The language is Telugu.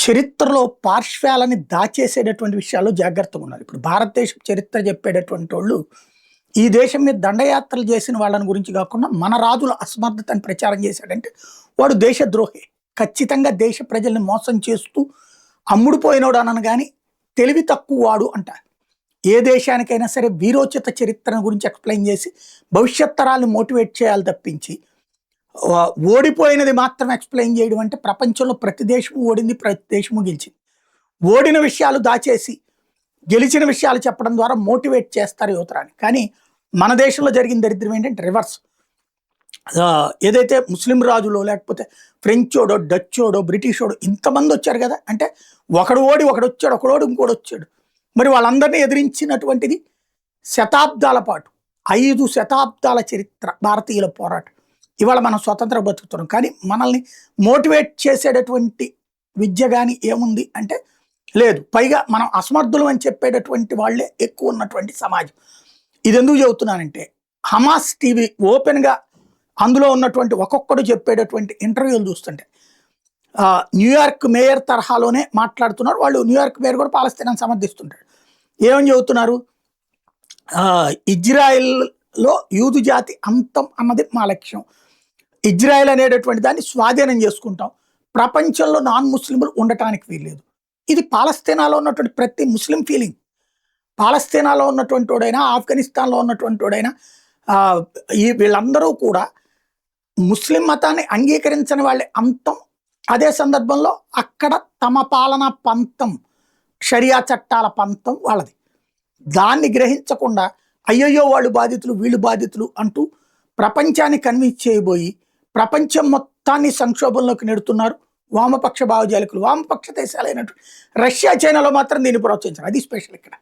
చరిత్రలో పార్శ్వాలని దాచేసేటటువంటి విషయాల్లో జాగ్రత్తగా ఉన్నారు. ఇప్పుడు భారతదేశం చరిత్ర చెప్పేటటువంటి వాళ్ళు ఈ దేశం మీద దండయాత్రలు చేసిన వాళ్ళని గురించి కాకుండా మన రాజుల అసమర్థతని ప్రచారం చేశాడంటే వాడు దేశద్రోహి. ఖచ్చితంగా దేశ ప్రజల్ని మోసం చేస్తూ అమ్ముడు పోయినోడు అనను కానీ తెలివి తక్కువ వాడు అంటారు. ఏ దేశానికైనా సరే వీరోచిత చరిత్రను గురించి ఎక్స్ప్లెయిన్ చేసి భవిష్యత్ తరాలను మోటివేట్ చేయాలి తప్పించి ఓడిపోయినది మాత్రం ఎక్స్ప్లెయిన్ చేయడం అంటే ప్రపంచంలో ప్రతి దేశము ఓడింది, ప్రతి దేశము గెలిచింది. ఓడిన విషయాలు దాచేసి గెలిచిన విషయాలు చెప్పడం ద్వారా మోటివేట్ చేస్తారు యువతరాన్ని. కానీ మన దేశంలో జరిగిన దరిద్రం ఏంటంటే రివర్స్. ఏదైతే ముస్లిం రాజులో లేకపోతే ఫ్రెంచోడో, డచ్చోడో, బ్రిటిషోడో ఇంతమంది వచ్చారు కదా, అంటే ఒకడు ఓడి ఒకడు వచ్చాడు, ఒకడోడు ఇంకోటి వచ్చాడు. మరి వాళ్ళందరినీ ఎదిరించినటువంటిది శతాబ్దాల పాటు 5 శతాబ్దాల చరిత్ర భారతీయుల పోరాటం. ఇవాళ మనం స్వతంత్ర బతుకుతున్నాం, కానీ మనల్ని మోటివేట్ చేసేటటువంటి విద్య కానీ ఏముంది అంటే లేదు. పైగా మనం అసమర్థులు అని చెప్పేటటువంటి వాళ్ళే ఎక్కువ ఉన్నటువంటి సమాజం. ఇది ఎందుకు చెబుతున్నానంటే హమాస్ టీవీ ఓపెన్గా అందులో ఉన్నటువంటి ఒక్కొక్కడు చెప్పేటటువంటి ఇంటర్వ్యూలు చూస్తుంటే న్యూయార్క్ మేయర్ తరహాలోనే మాట్లాడుతున్నారు వాళ్ళు. న్యూయార్క్ మేయర్ కూడా పాలస్తీనాన్ని సమర్థిస్తుంటాడు. ఏమని చెబుతున్నారు? ఇజ్రాయెల్లో యూదు జాతి అంతం అన్నది మా లక్ష్యం. ఇజ్రాయెల్ అనేటటువంటి దాన్ని స్వాధీనం చేసుకుంటాం. ప్రపంచంలో నాన్ ముస్లింలు ఉండటానికి వీల్లేదు. ఇది పాలస్తీనాలో ఉన్నటువంటి ప్రతి ముస్లిం ఫీలింగ్. పాలస్తీనాలో ఉన్నటువంటి వాడైనా, ఆఫ్ఘనిస్తాన్లో ఉన్నటువంటి వాడైనా వీళ్ళందరూ కూడా ముస్లిం మతాన్ని అంగీకరించని వాళ్ళే అంతం. అదే సందర్భంలో అక్కడ తమ పాలన పంతం, షరియా చట్టాల పంతం వాళ్ళది. దాన్ని గ్రహించకుండా అయ్యయ్యో వాళ్ళు బాధితులు, వీళ్ళు బాధితులు అంటూ ప్రపంచాన్ని కన్విన్స్ చేయబోయి ప్రపంచం మొత్తాన్ని సంక్షోభంలోకి నెడుతున్నారు వామపక్ష భావజాలికులు. వామపక్ష దేశాలైనటువంటి రష్యా, చైనాలో మాత్రం దీన్ని ప్రోత్సహించారు. అది స్పెషల్ ఇక్కడ.